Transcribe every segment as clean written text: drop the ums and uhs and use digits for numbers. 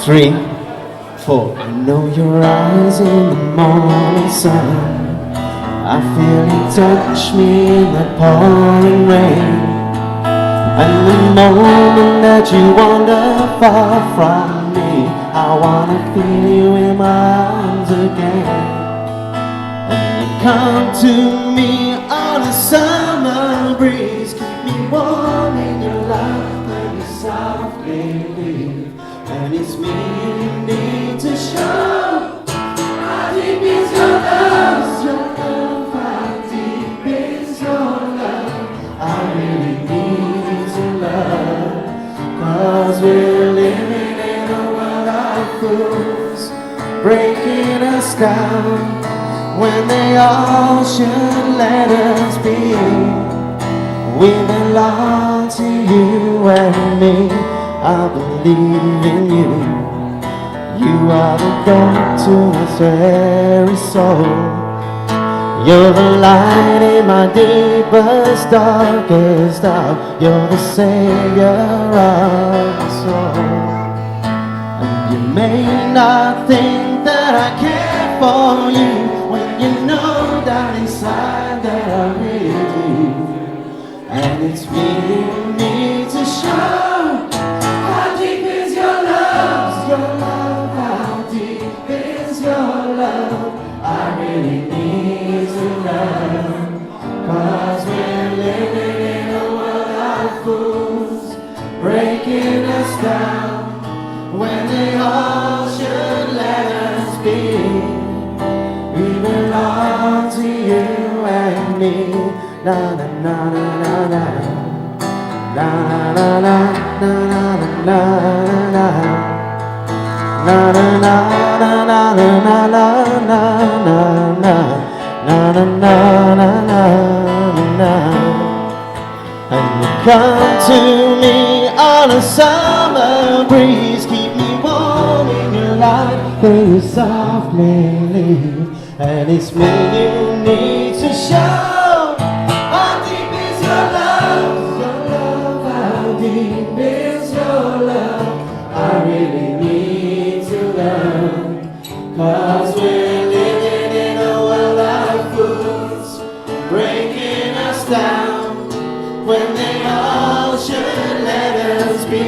3, 4. I know your eyes in the morning sun. I feel you touch me in the pouring rain. And the moment that you wander far from me, I wanna feel you in my arms again. And you come to me on a summer breeze, keep me warm in your love, let me softly leave. And it's me you need to show. How deep is your love? Your love, how deep is your love? I really need to love, 'cause we're living in a world of fools, breaking us down when they all should let us be. We belong to you and me. I believe in you. You are the God to my very soul. You're the light in my deepest, darkest hour. You're the savior of my soul. And you may not think that I care for you, when you know down inside that I really do. And it's me you need to show. How deep is your love? Your love, how deep is your love? I really need to love, 'cause we're living in a world of fools, breaking us down when they all should let us be. We belong to you and me. Na na na na na na. Na na na na na na na. Na na na na na na na na na na. Na na na na na na. And you come to me on a summer breeze, keep me warm in your light, then you softly leave. And it's me you need to show. How deep is your love? Your love, how deep is your love? I really need to love, 'cause we're living in a world of fools, breaking us down when they all should let us be.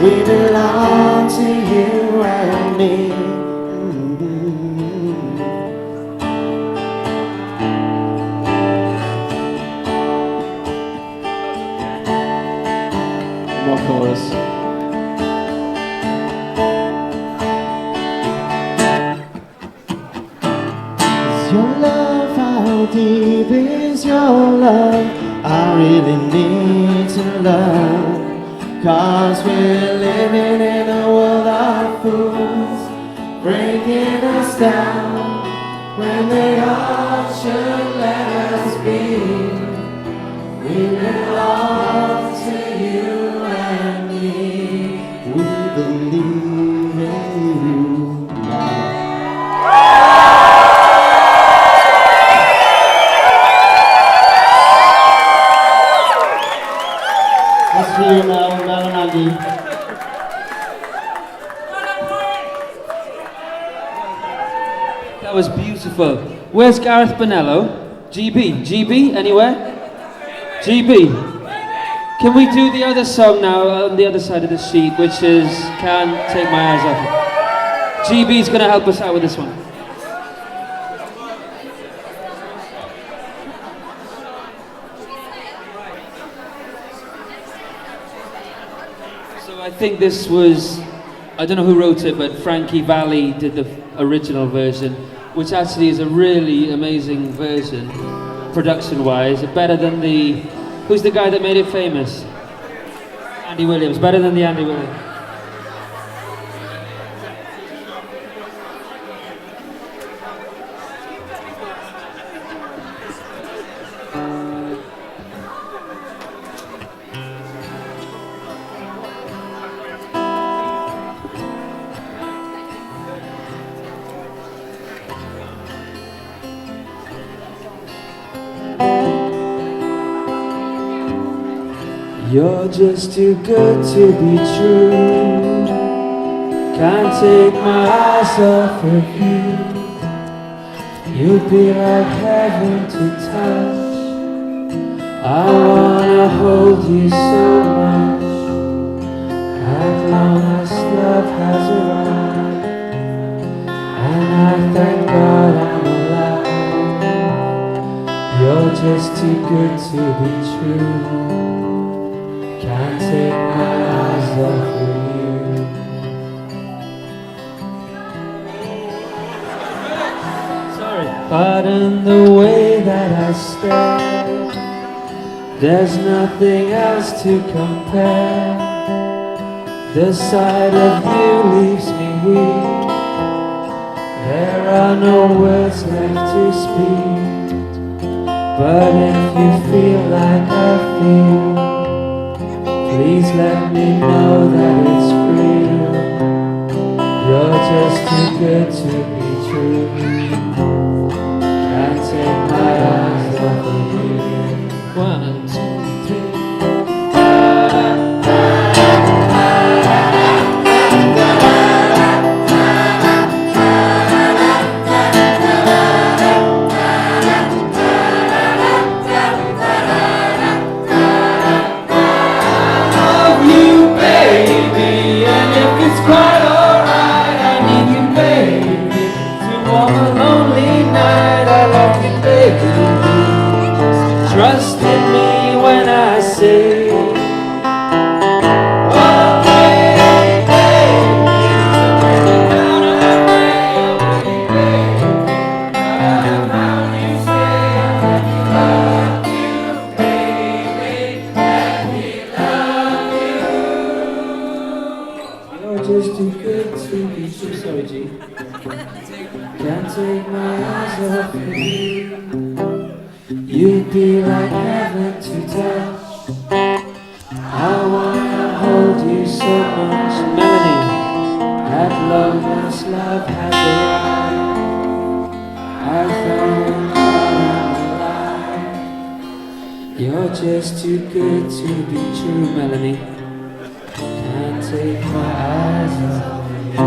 We belong to you and me. More chorus. Is your love, how deep is your love? I really need to love, 'cause we're living in a world of fools, breaking us down when they all should let us be. We belong to you and me. We believe in you now. Let's hear now, Malanagi. That was beautiful. Where's Gareth Bonello? GB, anywhere? GB. Can we do the other song now on the other side of the sheet, which is Can't Take My Eyes Off It? GB's gonna help us out with this one. So I think this was, I don't know who wrote it, but Frankie Valli did the original version, which actually is a really amazing version, production-wise. Better than the, who's the guy that made it famous? Andy Williams, better than the Andy Williams. You're just too good to be true. Can't take my eyes off of you. You'd be like heaven to touch. I wanna hold you so much. As long as love has arrived, and I thank God I'm alive. You're just too good to be true. Can't take my eyes off of you. Sorry. Pardon the way that I stare. There's nothing else to compare. The sight of you leaves me weak. There are no words left to speak. But if you feel like I feel, please let me know that it's real. You're just too good to be true. Can't take my eyes off of you. 1, 2, 3. Trust in me when I say, oh baby, down and away, oh baby, I found you, say let me love you, baby, let me love you. You're just too good to be true. Sorry, G. Can't take my eyes off of you. You'd be like heaven to touch. I wanna hold you so much. Melanie, at long last love has arrived. I found I'm alive. You're just too good to be true, Melanie. Can't take my eyes off of you.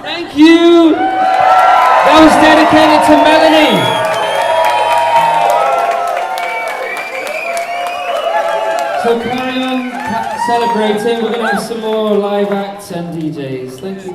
Thank you. That was dedicated to Melanie. So carry on celebrating. We're going to have some more live acts and DJs. Thank you.